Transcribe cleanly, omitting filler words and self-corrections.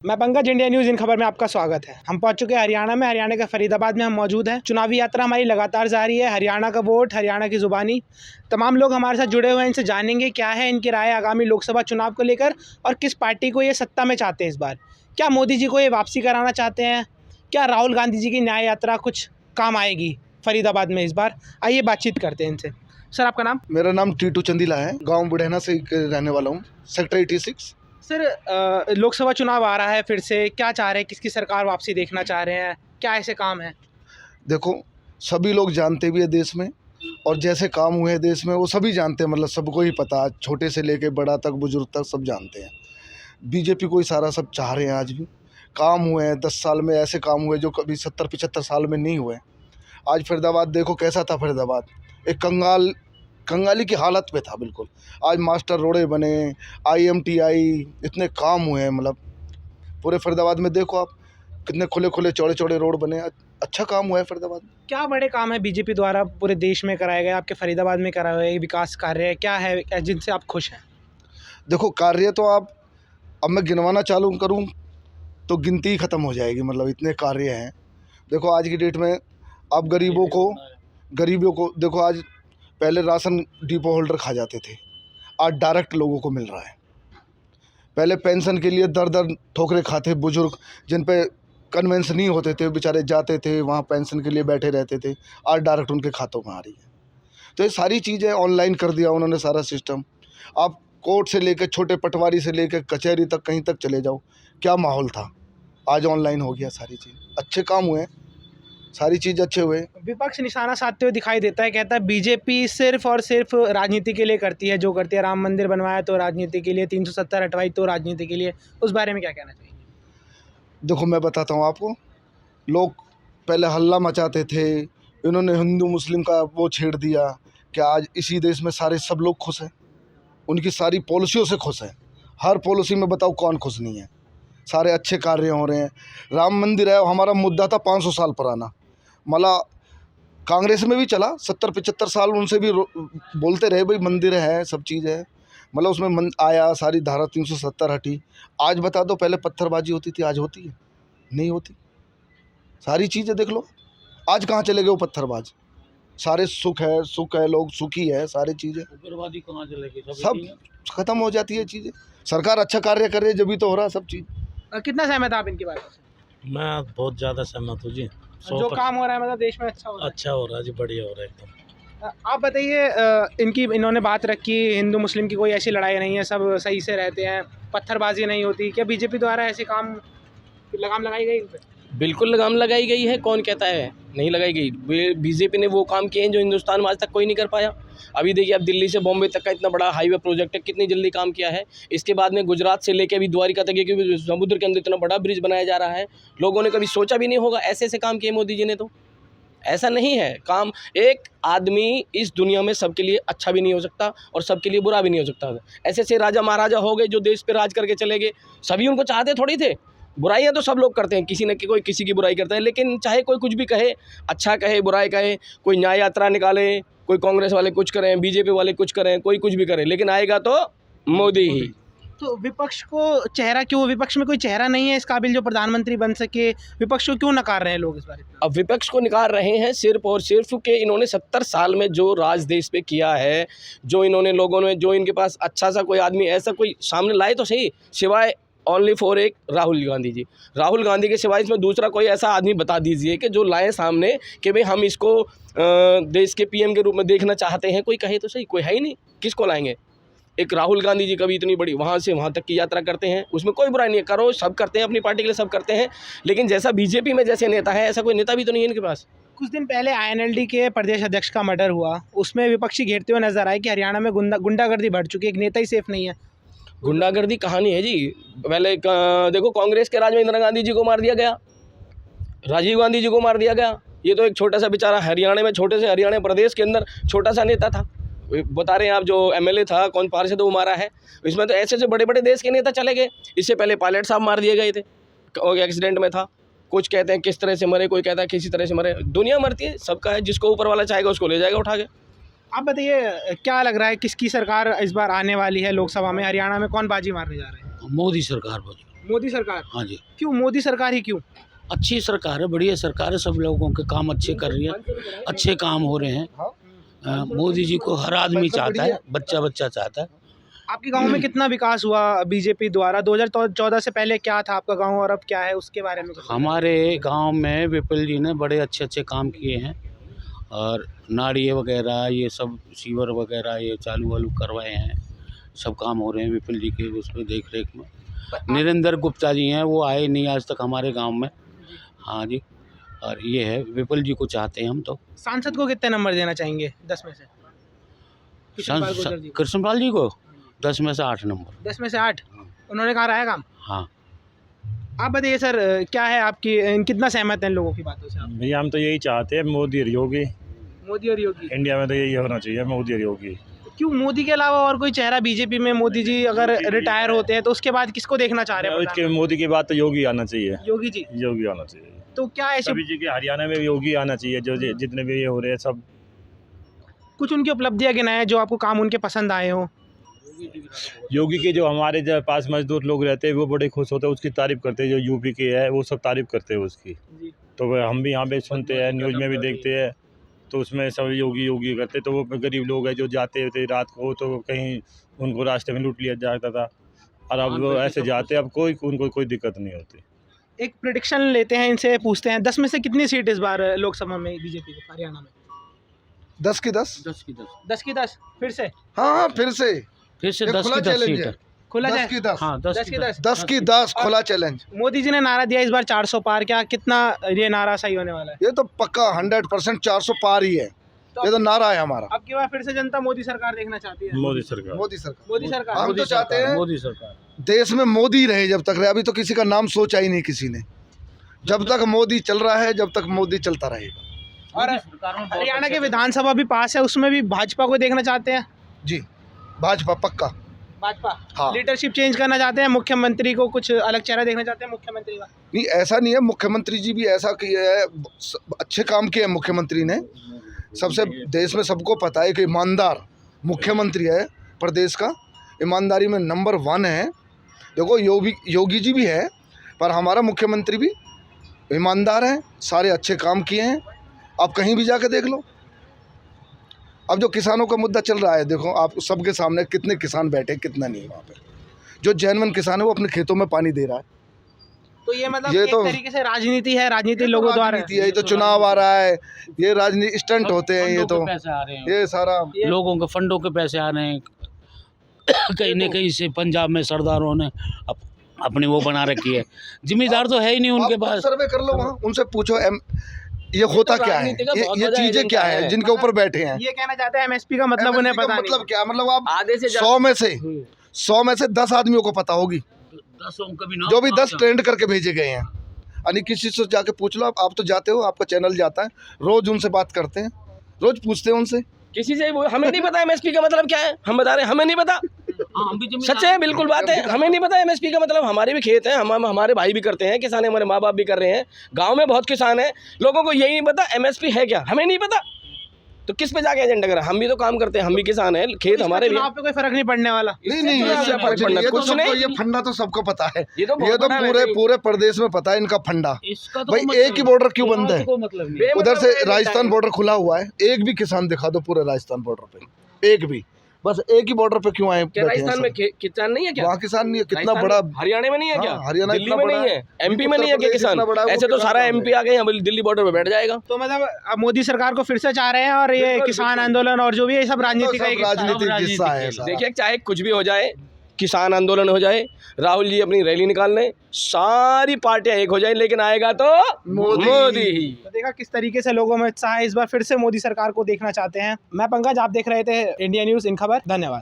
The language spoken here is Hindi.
मैं पंकज, इंडिया न्यूज़ इन खबर में आपका स्वागत है। हम पहुंच चुके हैं हरियाणा में। हरियाणा के फरीदाबाद में हम मौजूद हैं। चुनावी यात्रा हमारी लगातार जारी है। हरियाणा का वोट, हरियाणा की ज़ुबानी। तमाम लोग हमारे साथ जुड़े हुए हैं। इनसे जानेंगे क्या है इनकी राय आगामी लोकसभा चुनाव को लेकर और किस पार्टी को ये सत्ता में चाहते हैं इस बार। क्या मोदी जी को ये वापसी कराना चाहते हैं? क्या राहुल गांधी जी की न्याय यात्रा कुछ काम आएगी फरीदाबाद में इस बार? आइए बातचीत करते हैं इनसे। सर, आपका नाम? मेरा नाम टीटू चंदीला है। गांव बुढ़ैना से रहने वाला हूँ, सेक्टर 86। सर, लोकसभा चुनाव आ रहा है फिर से। क्या चाह रहे हैं? किसकी सरकार वापसी देखना चाह रहे हैं? क्या ऐसे काम है? देखो, सभी लोग जानते भी है देश में, और जैसे काम हुए हैं देश में वो सभी जानते हैं, मतलब सबको ही पता, छोटे से लेके बड़ा तक बुजुर्ग तक सब जानते हैं। बीजेपी को ही सारा सब चाह रहे हैं। आज भी काम हुए हैं 10 साल में, ऐसे काम हुए जो कभी 70-75 साल में नहीं हुए। आज फरीदाबाद देखो कैसा था। फरीदाबाद एक कंगाली की हालत पे था बिल्कुल। आज मास्टर रोडे बने, IMTI, इतने काम हुए हैं। मतलब पूरे फरीदाबाद में देखो आप, कितने खुले खुले चौड़े चौड़े रोड बने। अच्छा काम हुआ है फरीदाबाद में। क्या बड़े काम है बीजेपी द्वारा पूरे देश में कराए गए, आपके फरीदाबाद में कराए हुए विकास कार्य क्या है जिनसे आप खुश हैं? देखो, कार्य तो आप, अब मैं गिनवाना चालू करूं तो गिनती ही ख़त्म हो जाएगी। मतलब इतने कार्य हैं। देखो आज की डेट में आप गरीबों को देखो। आज पहले राशन डिपो होल्डर खा जाते थे, आज डायरेक्ट लोगों को मिल रहा है। पहले पेंशन के लिए दर दर ठोकरे खाते बुजुर्ग, जिन पे कन्वेंस नहीं होते थे, बेचारे जाते थे वहाँ पेंशन के लिए बैठे रहते थे, आज डायरेक्ट उनके खातों में आ रही है। तो ये सारी चीज़ें ऑनलाइन कर दिया उन्होंने, सारा सिस्टम। आप कोर्ट से लेकर छोटे पटवारी से लेकर कचहरी तक, कहीं तक चले जाओ, क्या माहौल था, आज ऑनलाइन हो गया। सारी चीज़ अच्छे काम हुए, सारी चीज़ अच्छे हुए। विपक्ष निशाना साधते हुए दिखाई देता है, कहता है बीजेपी सिर्फ और सिर्फ राजनीति के लिए करती है जो करती है। राम मंदिर बनवाया तो राजनीति के लिए, 370 हटवाई तो राजनीति के लिए। उस बारे में क्या कहना चाहिए? देखो मैं बताता हूँ आपको, लोग पहले हल्ला मचाते थे, इन्होंने हिंदू मुस्लिम का वो छेड़ दिया। क्या आज इसी देश में सारे सब लोग खुश हैं? उनकी सारी पॉलिसियों से खुश हैं। हर पॉलिसी में बताओ कौन खुश नहीं है? सारे अच्छे कार्य हो रहे हैं। राम मंदिर है, हमारा मुद्दा था 500 साल पुराना। मतलब कांग्रेस में भी चला 70-75 साल, उनसे भी बोलते रहे भाई मंदिर है, सब चीज़ है। मतलब उसमें आया, सारी धारा 370 हटी। आज बता दो, पहले पत्थरबाजी होती थी, आज होती है? नहीं होती। सारी चीज़ें देख लो, आज कहाँ चले गए वो पत्थरबाज। सारे सुख है, लोग सुखी है, सारी चीज़ें। उग्रवादी कहाँ चले गए? सब खत्म हो जाती है चीज़ें। सरकार अच्छा कार्य कर रही है, जब भी तो हो रहा है सब चीज़। कितना सहमत आप इनकी बातों से? मैं बहुत ज़्यादा सहमत हूँ जी। जो काम हो रहा है मतलब देश में अच्छा हो रहा है? अच्छा हो रहा है जी, बढ़िया हो रहा है एकदम। आप बताइए, इन्होंने बात रखी हिंदू मुस्लिम की कोई ऐसी लड़ाई नहीं है, सब सही से रहते हैं, पत्थरबाजी नहीं होती। क्या बीजेपी द्वारा ऐसे काम लगाम लगाई गई इन पे? बिल्कुल लगाम लगाई गई है। कौन कहता है नहीं लगाई गई? बीजेपी ने वो काम किए हैं जो हिंदुस्तान में आज तक कोई नहीं कर पाया। अभी देखिए, अब दिल्ली से बॉम्बे तक का इतना बड़ा हाईवे प्रोजेक्ट है, कितनी जल्दी काम किया है। इसके बाद में गुजरात से लेके अभी द्वारिका तक, क्योंकि समुद्र के अंदर इतना बड़ा ब्रिज बनाया जा रहा है, लोगों ने कभी सोचा भी नहीं होगा। ऐसे ऐसे काम किए मोदी जी ने। तो ऐसा नहीं है काम। एक आदमी इस दुनिया में सबके लिए अच्छा भी नहीं हो सकता और सबके लिए बुरा भी नहीं हो सकता। ऐसे ऐसे राजा महाराजा हो गए जो देश पे राज करके चले गए, सभी उनको चाहते थोड़ी थे। बुराइयां तो सब लोग करते हैं, किसी न कोई किसी की बुराई करता है। लेकिन चाहे कोई कुछ भी कहे, अच्छा कहे बुराई कहे, कोई न्याय यात्रा निकाले, कोई कांग्रेस वाले कुछ करें, बीजेपी वाले कुछ करें, कोई कुछ भी करे, लेकिन आएगा तो मोदी ही। तो विपक्ष को चेहरा क्यों? विपक्ष में कोई चेहरा नहीं है इस काबिल जो प्रधानमंत्री बन सके? विपक्ष को क्यों नकार रहे हैं लोग इस बारे में? अब विपक्ष को निकाल रहे हैं सिर्फ और सिर्फ कि इन्होंने 70 साल में जो राज देश पे किया है, जो इन्होंने लोगों ने, जो इनके पास अच्छा सा कोई आदमी ऐसा कोई सामने लाए तो सही, सिवाय ओनली फॉर एक राहुल गांधी जी। राहुल गांधी के सिवाय इसमें दूसरा कोई ऐसा आदमी बता दीजिए कि जो लाए सामने कि भाई हम इसको देश के PM के रूप में देखना चाहते हैं। कोई कहे तो सही, कोई है ही नहीं। किसको लाएंगे? एक राहुल गांधी जी कभी इतनी बड़ी वहाँ से वहाँ तक की यात्रा करते हैं, उसमें कोई बुराई नहीं है, करो, सब करते हैं, अपनी पार्टी के लिए सब करते हैं। लेकिन जैसा बीजेपी में जैसे नेता है, ऐसा कोई नेता भी तो नहीं है इनके पास। कुछ दिन पहले INLD के प्रदेश अध्यक्ष का मर्डर हुआ, उसमें विपक्षी घेरते हुए नजर आए कि हरियाणा में गुंडागर्दी बढ़ चुकी है, एक नेता ही सेफ नहीं है। गुंडागर्दी कहानी है जी। पहले देखो, कांग्रेस के राज में इंदिरा गांधी जी को मार दिया गया, राजीव गांधी जी को मार दिया गया। ये तो एक छोटा सा बेचारा हरियाणा में, छोटे से हरियाणा प्रदेश के अंदर छोटा सा नेता था। बता रहे हैं आप, जो MLA था, कौन पार्षद वो मारा है। इसमें तो ऐसे ऐसे बड़े बड़े देश के नेता चले गए। इससे पहले पायलट साहब मार दिए गए थे, एक्सीडेंट में था। कुछ कहते हैं किस तरह से मरे, कोई कहता है किसी तरह से मरे। दुनिया मरती है, सबका है, जिसको ऊपर वाला चाहेगा उसको ले जाएगा उठा के। आप बताइए, क्या लग रहा है किसकी सरकार इस बार आने वाली है लोकसभा में? हरियाणा में कौन बाजी मारने जा रहे हैं? मोदी सरकार पर। मोदी सरकार? हाँ जी, क्यों मोदी सरकार ही क्यों? अच्छी सरकार है, बढ़िया सरकार है, सब लोगों के काम अच्छे कर रही है, अच्छे काम हो रहे हैं। मोदी जी को हर आदमी चाहता है, बच्चा बच्चा चाहता है। आपके गांव में कितना विकास हुआ बीजेपी द्वारा? 2014 से पहले क्या था आपका गांव और अब क्या है, उसके बारे में कुछ? हमारे गांव में विपुल जी ने बड़े अच्छे अच्छे काम किए हैं और नाड़ियाँ वगैरह ये सब सीवर वगैरह ये चालू वालू करवाए हैं, सब काम हो रहे हैं विपुल जी के उसमें देख रेख में। नरेंद्र गुप्ता जी हैं, वो आए नहीं आज तक हमारे गांव में। हाँ जी, और ये है विपुल जी को चाहते हैं हम तो। सांसद को कितने नंबर देना चाहेंगे 10 में से? कृष्णपाल गुर्जर जी को। कृष्णपाल जी को 10 में से 8 नंबर। 10 में से 8? उन्होंने कहा रहा है काम। हाँ, आप बताइए सर, क्या है आपकी, कितना सहमत हैं लोगों की बातों से आप? भैया हम तो यही चाहते हैं, मोदी और योगी। मोदी और योगी? इंडिया में तो यही होना चाहिए, मोदी और योगी। क्यों मोदी के अलावा और कोई चेहरा बीजेपी में? मोदी जी अगर रिटायर होते हैं तो उसके बाद किसको देखना चाह रहे हैं? इसके मोदी की बात तो योगी आना चाहिए, योगी जी? योगी आना चाहिए। तो क्या ऐसे सभी जगह हरियाणा में भी योगी आना चाहिए, जो जितने भी ये हो रहे हैं सब। कुछ उनकी उपलब्धियां गिनाएं जो आपको काम उनके पसंद आए हो? योगी के जो हमारे जो पास मजदूर लोग रहते हैं वो बड़े खुश होते हैं, उसकी तारीफ करते हैं। जो यूपी के है वो सब तारीफ करते हैं उसकी। तो हम भी यहाँ पे सुनते हैं, न्यूज़ में भी देखते हैं, तो उसमें सब योगी योगी करते। तो वो गरीब लोग हैं जो जाते थे रात को, तो कहीं उनको रास्ते में लूट लिया जाता था, और अब वो ऐसे जाते, अब उनको कोई दिक्कत नहीं होती। एक प्रेडिक्शन लेते हैं, इनसे पूछते हैं 10 में से कितनी सीट इस बार लोकसभा में बीजेपी को हरियाणा में? 10 की 10। 10 की 10। 10 की 10 फिर से? हाँ फिर से फिर से ये 10 खुला की 10 चैलेंज सीट है। है। खुला 10 जाए? की 10। हाँ, 10 की 10? 10 की 10 खुला चैलेंज। मोदी जी ने नारा दिया इस बार 400 पार, क्या कितना ये नारा सही होने वाला है? ये तो पक्का 100% 400 पार ही है। ये तो नारा है हमारा। अब की बार फिर से जनता मोदी सरकार देखना चाहती है? मोदी सरकार। मोदी सरकार। मोदी सरकार? हम तो चाहते हैं मोदी सरकार। देश में मोदी रहे जब तक रहे। अभी तो किसी का नाम सोचा ही नहीं किसी ने। जब तक मोदी चल रहा है, जब तक मोदी चलता रहेगा। और हरियाणा के विधानसभा भी पास है, उसमें भी भाजपा को देखना चाहते हैं? जी, भाजपा पक्का। भाजपा? हाँ। लीडरशिप चेंज करना चाहते हैं, मुख्यमंत्री को कुछ अलग चेहरा देखना चाहते हैं मुख्यमंत्री का? नहीं, ऐसा नहीं है। मुख्यमंत्री जी भी ऐसा किया है, अच्छे काम किए हैं मुख्यमंत्री ने। सबसे देश में सबको पता है कि ईमानदार मुख्यमंत्री है प्रदेश का, ईमानदारी में नंबर 1 है। देखो योगी जी भी है, पर हमारा मुख्यमंत्री भी ईमानदार है, सारे अच्छे काम किए हैं। आप कहीं भी जाके देख लो। अब जो किसानों का मुद्दा चल रहा है, देखो आप सबके सामने कितने किसान बैठे, कितना नहीं वहाँ पे। जो जेन्युइन किसान है वो अपने खेतों में पानी दे रहा है। तो ये मतलब ये एक तो तरीके से राजनीति है, राजनीति लोगों द्वारा है। राजनीति है, ये तो चुनाव आ रहा है, ये राजनीति स्टंट होते हैं, ये तो पैसे आ रहे हैं, ये सारा लोगों के फंडों के पैसे आ रहे हैं। कहीं न कहीं से पंजाब में सरदारों ने अपनी वो बना रखी है। जिम्मेदार तो है ही नहीं उनके आप पास। सर्वे कर लो वहाँ, उनसे पूछो ये होता क्या है, राजनीति का बहुत ये बड़ा चीजें एजेंडा क्या है है। जिनके ऊपर बैठे हैं। ये कहना चाहते हैं एमएसपी का मतलब उन्हें MSP का पता नहीं। मतलब क्या, मतलब आप आधे से 100 में से 10 आदमियों को पता होगी, 10 का भी नाम जो भी 10 आता। ट्रेंड करके भेजे गए हैं। यानी किसी से जाके पूछ लो, आप तो जाते हो, आपका चैनल जाता है, रोज उनसे बात करते हैं, रोज पूछते हैं उनसे। किसी से हमें नहीं पता एमएसपी का मतलब क्या है, हम बता रहे हैं हमें नहीं पता। हाँ, हम भी जिम्मेदार सच है, बिल्कुल बात है, हमें नहीं पता एमएसपी का मतलब। हमारे भी खेत हैं, हमारे भाई भी करते हैं, किसान हमारे माँ बाप भी कर रहे हैं, गांव में बहुत किसान हैं, लोगों को यही नहीं पता एमएसपी है क्या, हमें नहीं पता। तो किस पे जाके एजेंडा करें? हम भी तो काम करते हैं, हम भी किसान हैं, खेत हमारे भी हैं। चुनाव पे कोई फर्क नहीं पड़ने वाला। नहीं नहीं, इससे ये क्या फर्क पड़ना? तो कुछ सबको, नहीं। ये फंडा तो सबको पता है। ये तो बहुत ये तो बड़ा है वैसे ही। पूरे प्रदेश में पता है इनका फंडा। इसका तो भाई मतलब एक ही बॉर्डर क्यों बंद है? को मतलब नहीं। उधर से बेमतलब राजस्थान है। बॉर्डर खुला हुआ है, एक भी किसान दिखा दो पूरे राजस्थान बॉर्डर पे, एक भी। बस एक ही बॉर्डर पे क्यों आए क्या बैठे हैं राजस्थान में सब? किसान नहीं है क्या? वहाँ किसान नहीं है, कितना राजस्थान बड़ा में- हरियाणा में नहीं है क्या? हाँ, हरियाणा दिल्ली इतना में बड़ा नहीं है, एमपी में नहीं है क्या उत्तर किसान? प्रदेश इतना बड़ा है, वो ऐसे तो किसान सारा कहाँ है? एमपी आ गए, यहाँ दिल्ली बॉर्डर पे बैठ जाएगा। तो मतलब अब मोदी सरकार को फिर से चाह रहे हैं, और ये बिल्कुल, किसान बिल्कुल। आंदोलन और जो भी है सब राजनीति का सब एक हिस्सा है। राजनीतिक राजनीतिक हिस्सा है है। सारा। देखिए चाहे कुछ भी हो जाए, किसान आंदोलन हो जाए, राहुल जी अपनी रैली निकाल लें, सारी पार्टियां एक हो जाए, लेकिन आएगा तो मोदी ही। तो देखा किस तरीके से लोगों में उत्साह है, इस बार फिर से मोदी सरकार को देखना चाहते हैं। मैं पंकज, आप देख रहे थे इंडिया न्यूज़ इन खबर। धन्यवाद।